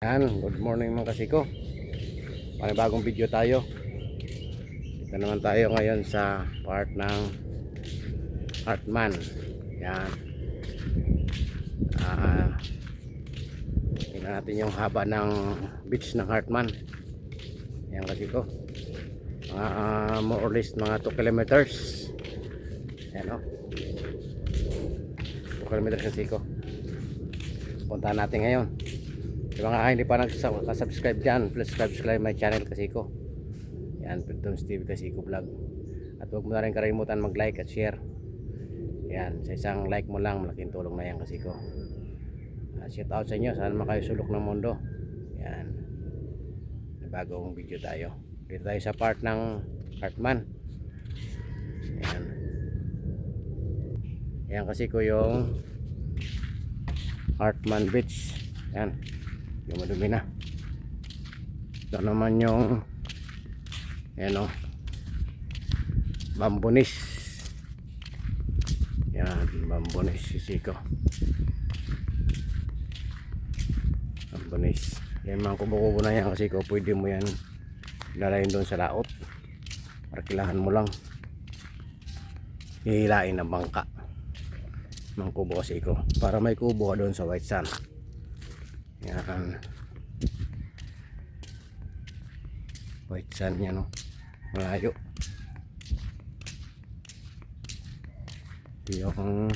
Yan, good morning mga kasiko. Panibagong video tayo. Dito naman tayo ngayon sa part ng Hartman. Yan. Tingnan natin yung haba ng beach ng Hartman. Yan kasiko. More or less mga 2 kilometers. Yan o. 2 kilometers kasiko. Puntahan natin ngayon. Yung mga hindi pa nag-subscribe dyan, please subscribe my channel Kasiko. Yan, Piltoms TV Kasiko Vlog. At huwag mo na rin kalimutan mag-like at share. Yan, sa isang like mo lang, malaking tulong na yan Kasiko. Shout out sa inyo, sana makayo sulok ng mundo. Yan, bagong video tayo. Dito tayo sa part ng Hartman. Yan. Yan Kasiko yung Hartman Beach. Yan, yung madumi na. Ito naman yung ayan o, Bambonis. Yan, Bambonis Sisiko. Bambonis. Yan mga kubo-kubo na yan kasi ko pwede mo yan lalayin doon sa laot. Parkilahan mo lang. Hihilain ng bangka. Mga kubo kasi ko. Para may kubo ka doon sa white sand. Yan. White sand yan o. Malayo. Yung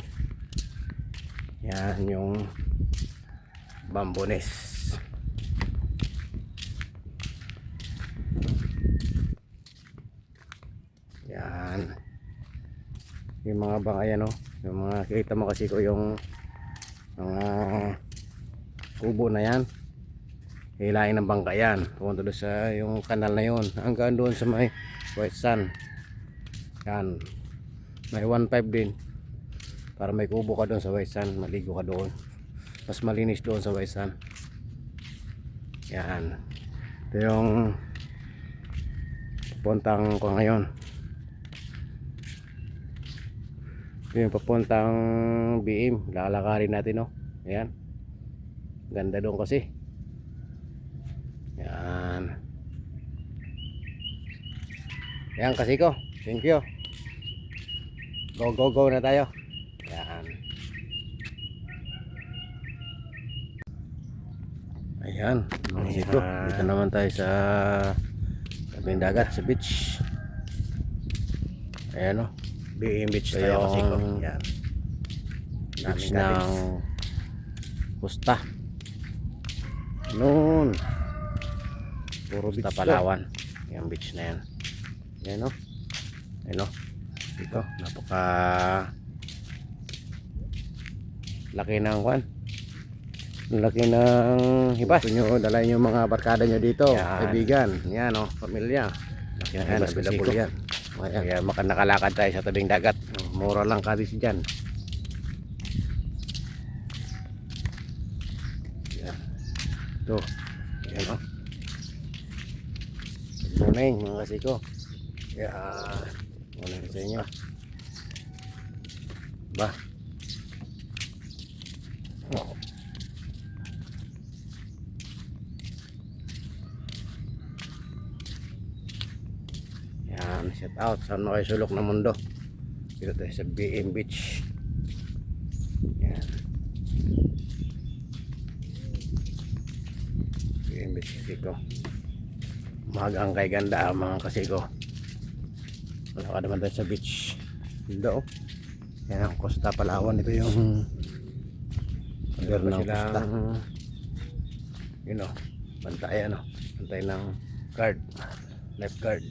yan yung Bambonis. Yan. Yung mga bangayan o. Yung mga kita mo kasi ko yung mga kubo na yan, hilain ng bangka yan, pumunta doon sa yung kanal na yun hanggang doon sa may white sand. Yan, may 1.5 din para may kubo ka doon sa white sand, maligo ka doon, mas malinis doon sa white sand. Yan, ito yung papuntang ko ngayon, ito yung papuntang BM, lalakarin natin o. Ayan, ganda doon kasi. Yan. Yan kasi ko. Thank you. Go go go na tayo. Yan. Ayan. Dito. Dito naman tayo sa tabing dagat, sa beach. Ayan o. BM Beach tayo kasi ko. Yan. Beach ng Pusta. Noon. Puro Pusta Palawan. Yung beach na yan. Yan o. Yan o. Dito. Napaka laki ng kwan. Laki ng hibas. Gusto nyo dalayin yung mga barkada nyo dito. Yan. Kaibigan. Yan o. Pamilya. Laki ng hibas. Available yan. Kaya nakalakad tayo sa tabing dagat. Mura lang kadis dyan. Yan. Ito. Yan o. Good morning mga kasiko. Yan. Morning sa inyo. Ba. Yan. Shout out. Saan mo kayo sulok ng mundo. Dito tayo sa BM Beach. Yan. BM Beach kasiko. Magang kay ganda mga kasiko. Wala ka naman tayo sa beach. Dito oh. Yan ang Costa Palawan. Ito yung under ng Costa. Yun o. Bantay ano. Bantay ng guard. Lifeguard.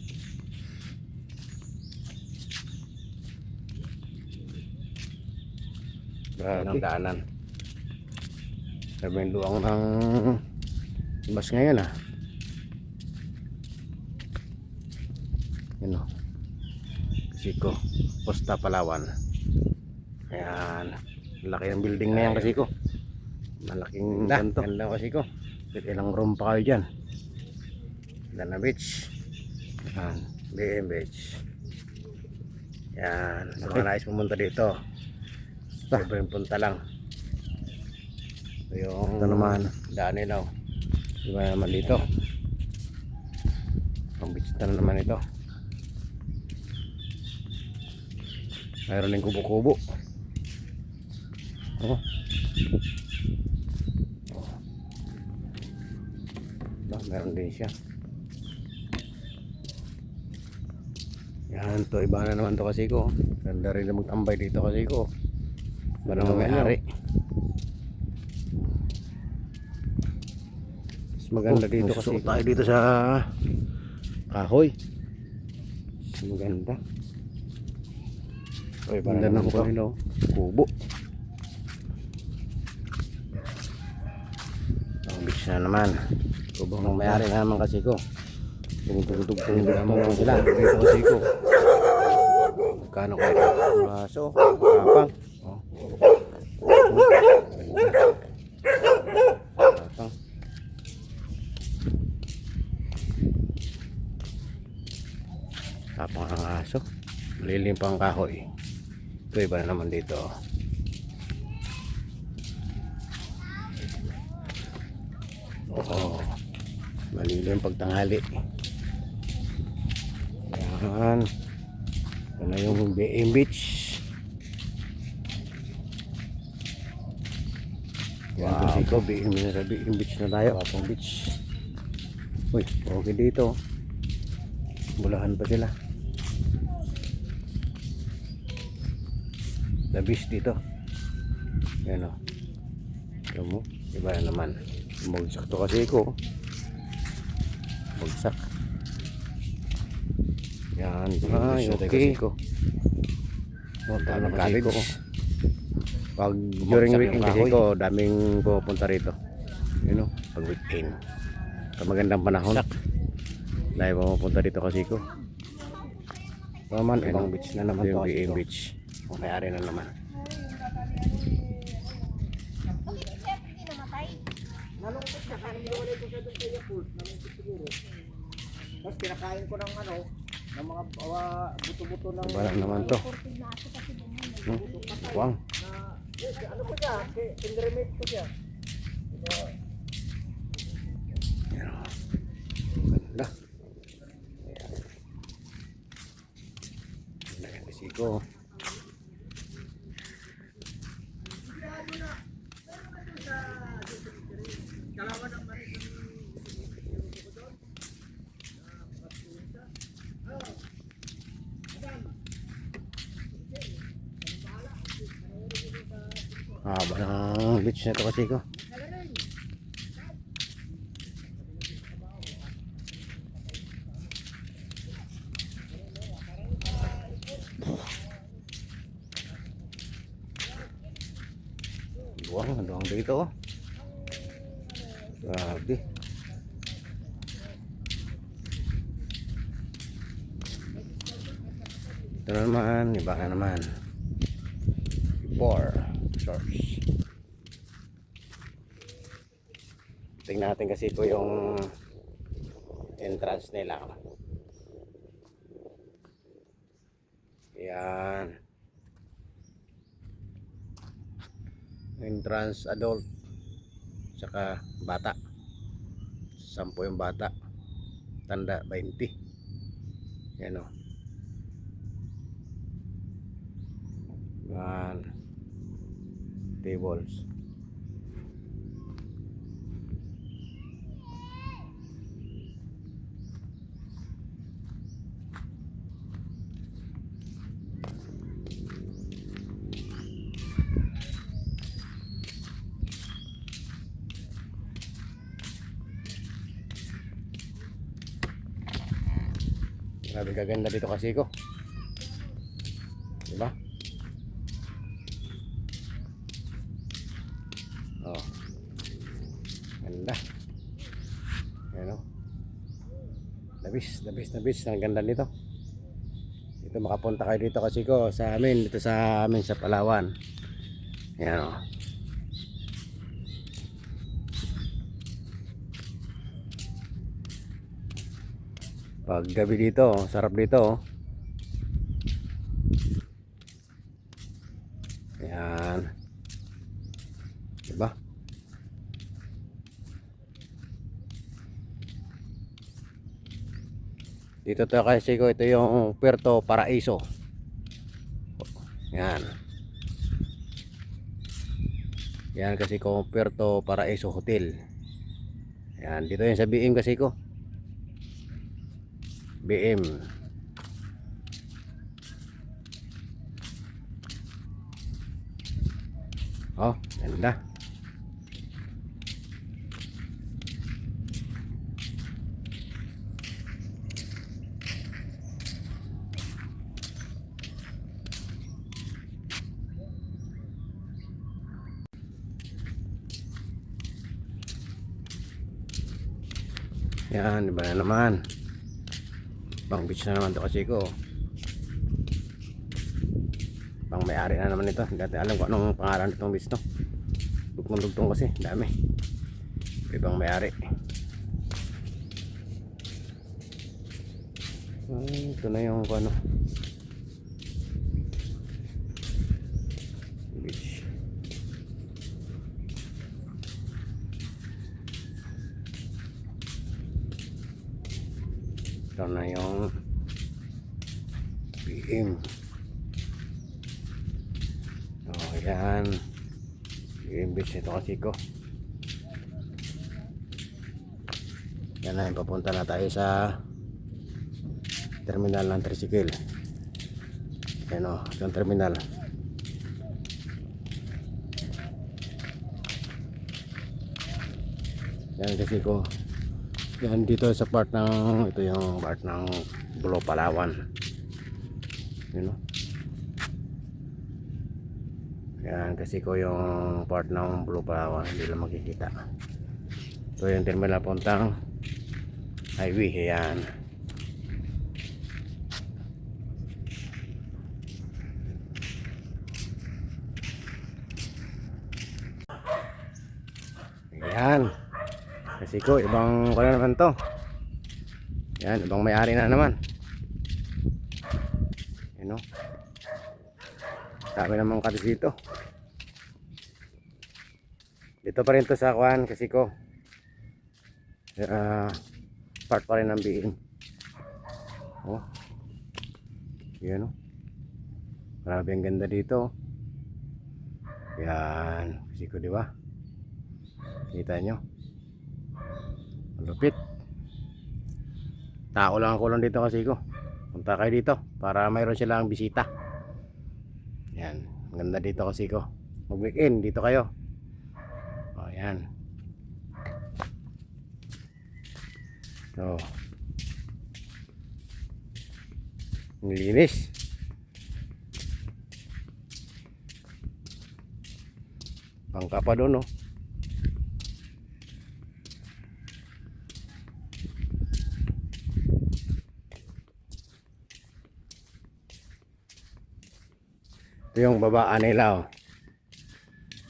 Grabe ang daanan. Sabi yung luang ng bus ngayon ah. Yun o. Kasiko. Costa Palawan. Ayan. Laki ng building na yan kasiko. Malaking ganto. Ganda kasiko. Ilang room pa kayo dyan. Ganda beach. Ayan. BM Beach. Yan. Sa mga nais pumunta dito. Libre yung punta lang. Ito yung ito naman daan nila. Iba naman dito. Ang bisita na naman ito. Mayroon din kubo-kubo. Oh. Meron din siya. Yan to, iba na naman to kasi ko. Ganda rin na magtambay dito kasi ko. Iba naman may-ari. Mas maganda dito kasi tayo dito sa kahoy. Mas maganda. Ganda ng kubo. Ang beach na naman. Kubo ng may-ari na naman kasi ko. Tugtog-tugtog naman sila dito kasi ko. Magkano kayo? Aso, kapang. Oh. Kapang. Kapang ang aso. Lilim pang kahoy. Ito iba na naman dito. Oh, malilim pagtanghali. Yan. Ito na yung BM Beach. Yan kasi ko, BM Beach na tayo. Apong Beach. Uy, okay dito. Bulahan pa sila. The beach dito. Yan o. Ito mo. Iba na naman. Bugsak to kasi ko. Bugsak. Yan. Ay, okay. Punta na kasi ko. Pag during weekend kasi ko, daming pupunta rito. Yun o. Pag weekend. Sa magandang panahon. Dahil pupunta dito kasi ko. Naman, ibang beach na naman to. Yung beach. Kung may-ari na naman. Nalungkot na, kanin niwalay ko siya doon sa Yakult. Nalungkot siguro. Tapos pinakain ko ng ano, ng mga buto-buto ng... Wala naman to. Wang. Ano ko siya? Pinremate ko siya. Yan o. Ganda. Ganda yung bisiko. Haba ng beach na ito kasi ko. Duwang dito. Grabe. Ito na naman, iba na naman. Bar Shores. Tingnan natin kasi po yung entrance nila. Yan. Entrance adult. Saka bata. 10 yung bata. Tanda 20. Yan o. Yan. Tables. Grabe kaganda dito kasi ko. Diba? Oh. Ganda. Ayan o. The beach. Ang ganda nito. Dito makapunta kayo dito kasi ko sa amin. Dito sa amin sa Palawan. Ayan o. Pag gabi dito, sarap dito. Ayan. Diba? Dito to kasi ko, ito yung Puerto Paraiso. Yan. Yan kasi ko Puerto Paraiso Hotel. Yan, dito yan sa BM kasi ko. BM. Oh, ganda. Yan, iba na naman. Pang beach na naman to kasi ko. Pang may-ari na naman ito. Hindi natin alam kung anong pangalan nitong beach to. Dugtong-dugtong kasi, dami. Ibang may-ari. Ito na yung ano. Beach. Ito na yung BM. Oh, yan. BM beach ito kasi ko. Yan na, papunta na tayo sa terminal ng tricycle. Yan o, yung terminal. Yan kasi ko. Yan dito sa part ng, ito yung part ng Bulo Palawan. Yun o. Yan kasi ko yung part ng Bulo Palawan, hindi lang makikita. Ito yung terminal puntang highway. Yan. Yan. Kasi ko ibang ano naman to. Yan, ibang may-ari na naman. Yan o. Sabi naman kasi dito. Dito pa rin to sa kuan kasi ko. Part pa rin ng BM. Oh. Yan o. Grabe ang ganda dito. Yan, kasi ko, di ba? Kita nyo. Lupit. Tao lang ako lang dito kasi ko. Punta kayo dito para mayroon silang bisita. Yan, maganda dito kasi ko. Mag weekend dito kayo. Oh, yan. So, ang linis. Bangka pa doon, oh. Ito yung babaan nila, oh.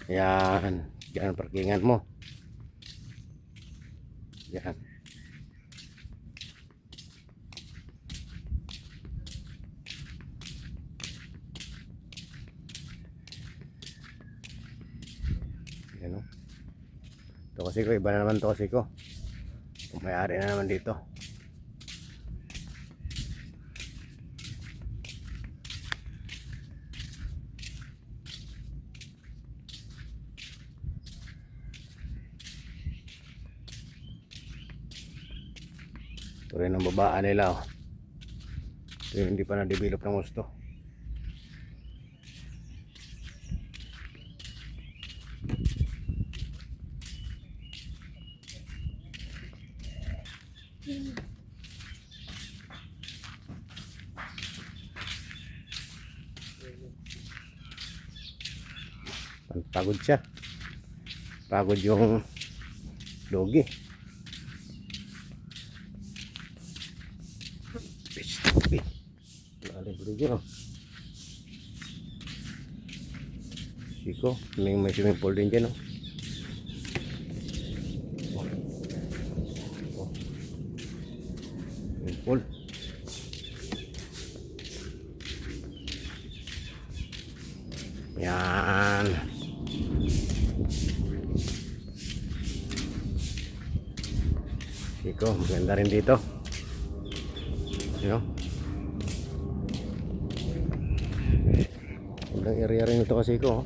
Yan. Yan parkingan mo. Yan. Yan, oh. Ito kasi ko, iba na naman to kasi ko. May-ari na naman dito. Ito rin ang babaan nila, oh. Ito yung hindi pa na-develop ng gusto. Pagod siya. Pagod yung dogi. Lalim po dito. Siko, may swimming pool din dyan, oh. Swimming pool. Yan. Siko, maganda rin dito. You know? Magandang area rin ito kasi ko.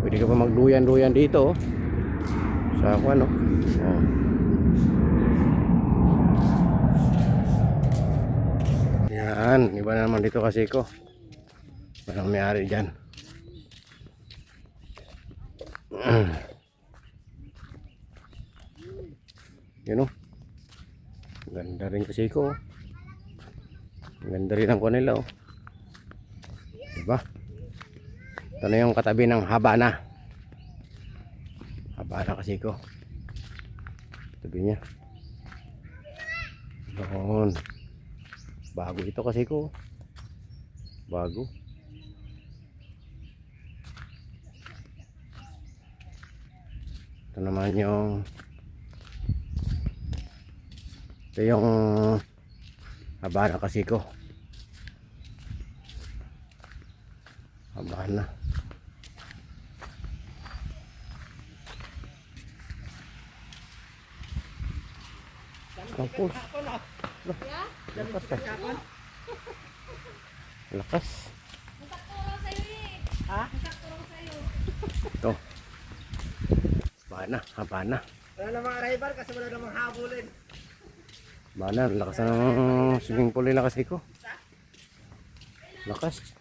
Pwede ka pa magduyan-duyan dito. Sa ako ano. Oh. Yan, iba na naman dito kasi ko. Walang may-ari dyan. Yun o. Ganda rin kasi ko. Ganda rin ang kanila o. Diba? Ito na yung katabi ng Habana. Habana kasi ko. Tabi niya. Doon. Bago ito kasi ko. Bago. Ito naman yung Habana kasi ko. Habana. Kapos. Lakas ah. Lakas. Masakto sa'yo eh. Ha? Masakto sa'yo. Ito. Habana. Habana. Wala namang arrival kasi wala namang habulin. Habana. Lakas ng swimming pool nila kasi ko. Lakas.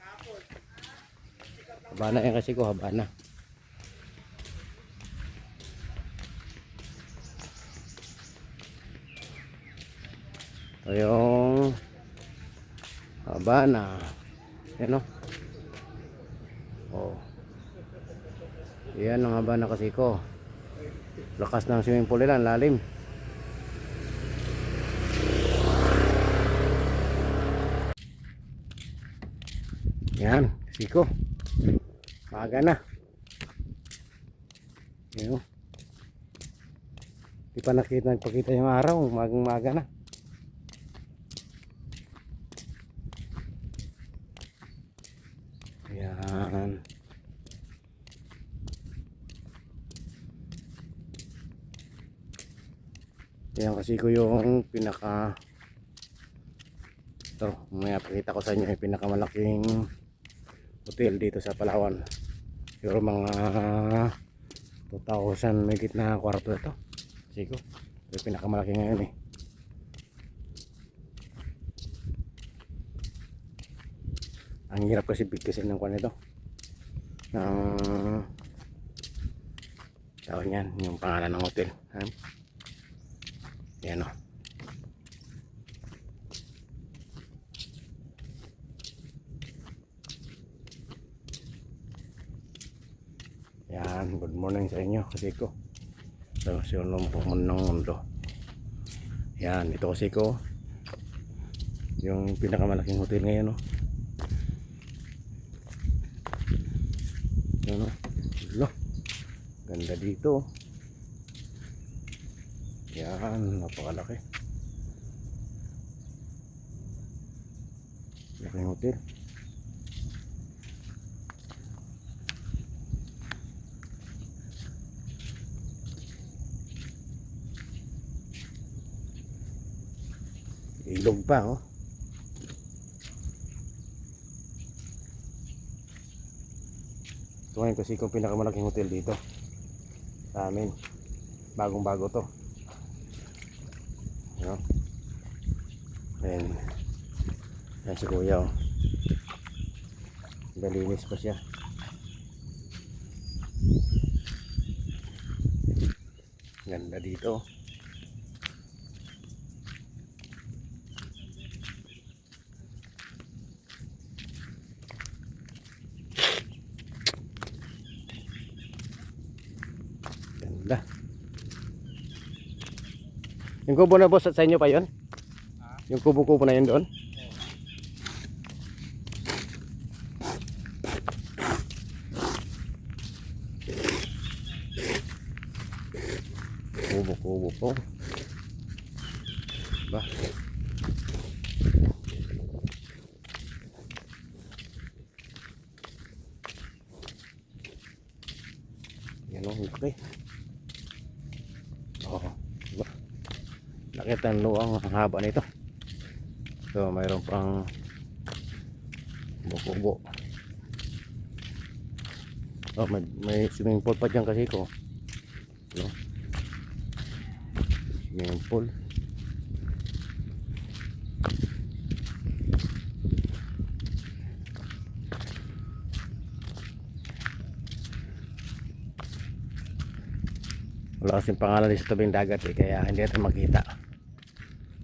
Habana yan kasi ko. Habana. Ito yung Habana. Yan o. Oh. Yan ang Habana kasi ko. Lakas ng swimming pool nila. Lalim. Yan. Kasi ko. Maaga na. Yan o. Di pa nagpakita yung araw. Magang-maga na. Yan. Yan kasi ko yung pinaka ito, may pakita ko sa inyo yung pinakamalaking hotel dito sa Palawan. Siguro mga 2,000 may na kwarto ito. Kasi ko ito yung pinakamalaki ngayon eh. Ang hirap kasi bigkasin ng kwan ito. Ng tawag yan, yung pangalan ng hotel. Yan o. Yan, good morning sa inyo kasi ko. So, silong ng mundo. Yan, ito kasi ko. Yung pinakamalaking hotel ngayon o. Ano? Lo. Ganda dito. Yan, napakalaki. Laking hotel. Ilog pa oh. Ito ngayon kasi kung pinakamalaking hotel dito sa amin. Bagong bago to. Ano? Ayan. Ayan si kuya oh. Dalinis pa siya. Ganda dito. Ganda. Yung kubo na boss at sa inyo pa yun? Yung kubo-kubo na yun doon? Kubo-kubo po. Ba? Nakita ang luang ang haba nito. So mayroon pang buko-buko. Oh, may swimming pool pa dyan kasi ko. No? Swimming pool. Wala kasing pangalan sa tabing dagat eh, kaya hindi natin makita.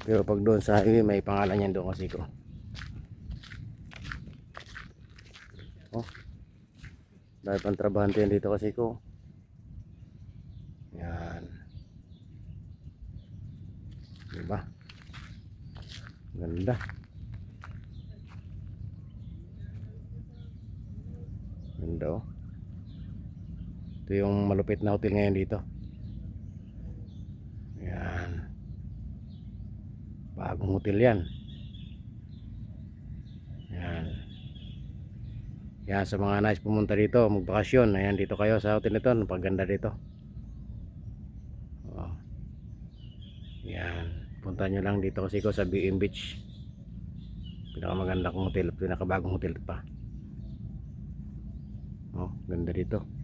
Pero pag doon sa highway may pangalan yan doon kasi ko. Oh, dahil pang trabahante yan dito kasi ko. Yan. Diba? Ganda. Ganda oh. Ito yung malupit na hotel ngayon dito. Yan. Bagong hotel yan. Yan. Yan sa mga nais pumunta dito, magbakasyon. Ayan dito kayo sa hotel nito. Napaganda dito. Oh. Yan. Punta nyo lang dito kasi ko sa BM Beach. Pinakamaganda kong hotel. Pinakabagong hotel pa. Oh, ganda dito.